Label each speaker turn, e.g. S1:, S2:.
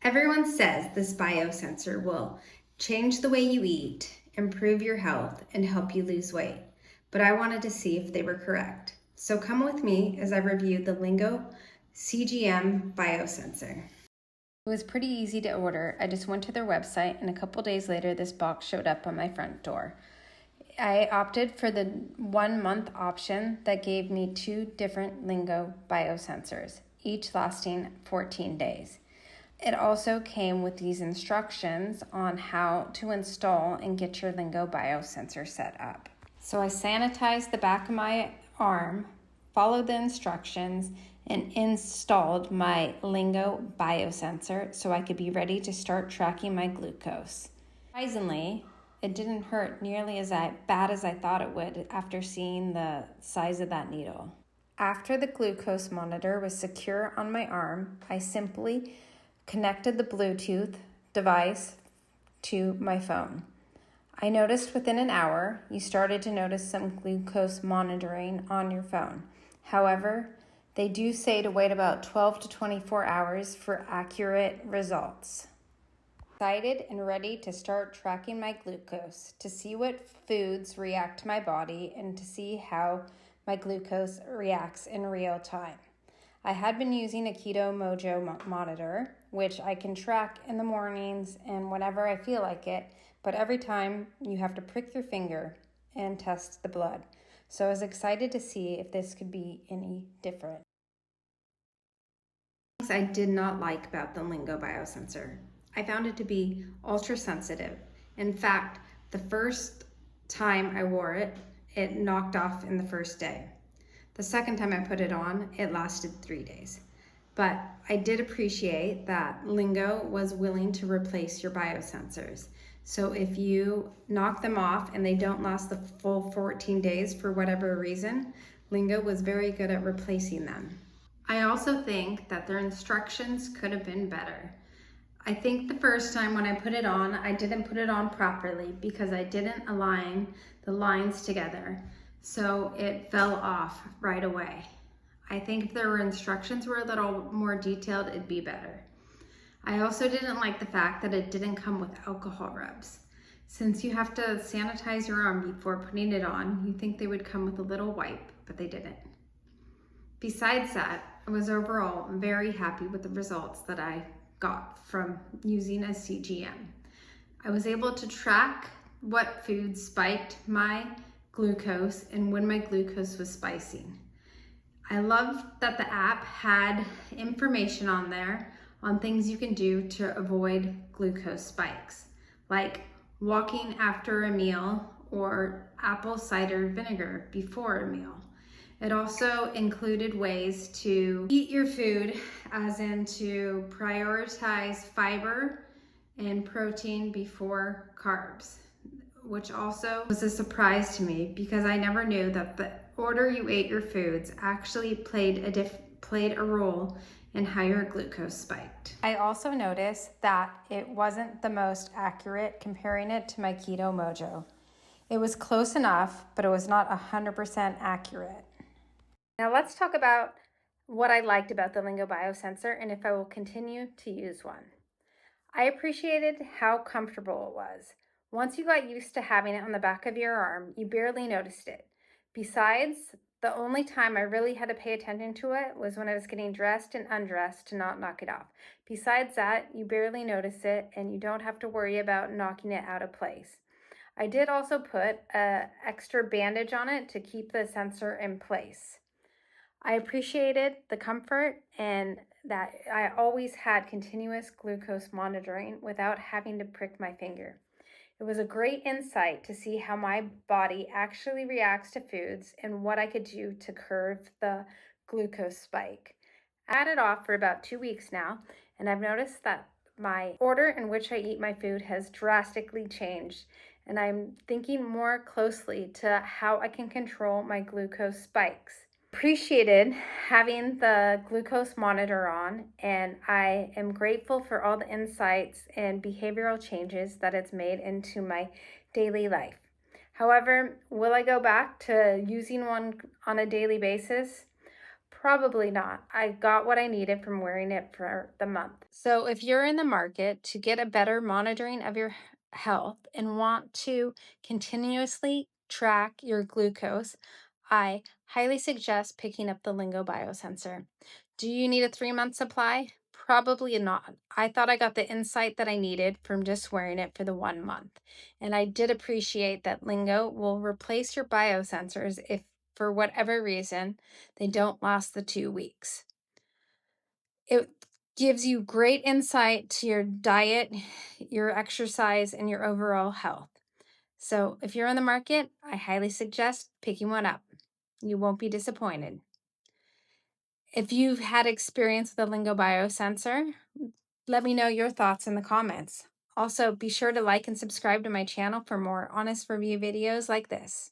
S1: Everyone says this biosensor will change the way you eat, improve your health, and help you lose weight. But I wanted to see if they were correct. So come with me as I review the Lingo CGM biosensor. It was pretty easy to order. I just went to their website, and a couple days later, this box showed up on my front door. I opted for the 1 month option that gave me 2 different Lingo biosensors, each lasting 14 days. It also came with these instructions on how to install and get your Lingo biosensor set up. So I sanitized the back of my arm, followed the instructions, and installed my Lingo biosensor so I could be ready to start tracking my glucose. Surprisingly, it didn't hurt nearly as bad as I thought it would after seeing the size of that needle. After the glucose monitor was secure on my arm, I simply connected the Bluetooth device to my phone. I noticed within an hour, you started to notice some glucose monitoring on your phone. However, they do say to wait about 12 to 24 hours for accurate results. Excited and ready to start tracking my glucose to see what foods react to my body and to see how my glucose reacts in real time. I had been using a Keto Mojo monitor, which I can track in the mornings and whenever I feel like it, but every time you have to prick your finger and test the blood. So I was excited to see if this could be any different. Things I did not like about the Lingo biosensor. I found it to be ultra sensitive. In fact, the first time I wore it, it knocked off in the first day. The second time I put it on, it lasted 3 days. But I did appreciate that Lingo was willing to replace your biosensors. So if you knock them off and they don't last the full 14 days for whatever reason, Lingo was very good at replacing them. I also think that their instructions could have been better. I think the first time when I put it on, I didn't put it on properly because I didn't align the lines together. So it fell off right away. I think if their instructions were a little more detailed, it'd be better. I also didn't like the fact that it didn't come with alcohol rubs. Since you have to sanitize your arm before putting it on, you think they would come with a little wipe, but they didn't. Besides that, I was overall very happy with the results that I got from using a CGM. I was able to track what foods spiked my glucose and when my glucose was spiking. I loved that the app had information on there on things you can do to avoid glucose spikes, like walking after a meal or apple cider vinegar before a meal. It also included ways to eat your food, as in to prioritize fiber and protein before carbs, which also was a surprise to me because I never knew that the order you ate your foods actually played a role in how your glucose spiked. I also noticed that it wasn't the most accurate comparing it to my Keto Mojo. It was close enough, but it was not 100% accurate. Now let's talk about what I liked about the Lingo biosensor and if I will continue to use one. I appreciated how comfortable it was. Once you got used to having it on the back of your arm, you barely noticed it. Besides, the only time I really had to pay attention to it was when I was getting dressed and undressed to not knock it off. Besides that, you barely notice it and you don't have to worry about knocking it out of place. I did also put an extra bandage on it to keep the sensor in place. I appreciated the comfort and that I always had continuous glucose monitoring without having to prick my finger. It was a great insight to see how my body actually reacts to foods and what I could do to curb the glucose spike. I had it off for about 2 weeks now, and I've noticed that my order in which I eat my food has drastically changed, and I'm thinking more closely to how I can control my glucose spikes. Appreciated having the glucose monitor on, and I am grateful for all the insights and behavioral changes that it's made into my daily life. However, will I go back to using one on a daily basis? Probably not. I got what I needed from wearing it for the month. So, if you're in the market to get a better monitoring of your health and want to continuously track your glucose, I highly suggest picking up the Lingo Biosensor. Do you need a 3-month supply? Probably not. I thought I got the insight that I needed from just wearing it for the 1 month. And I did appreciate that Lingo will replace your biosensors if, for whatever reason, they don't last the 2 weeks. It gives you great insight to your diet, your exercise, and your overall health. So if you're on the market, I highly suggest picking one up. You won't be disappointed. If you've had experience with the Lingo Biosensor, let me know your thoughts in the comments. Also, be sure to like and subscribe to my channel for more honest review videos like this.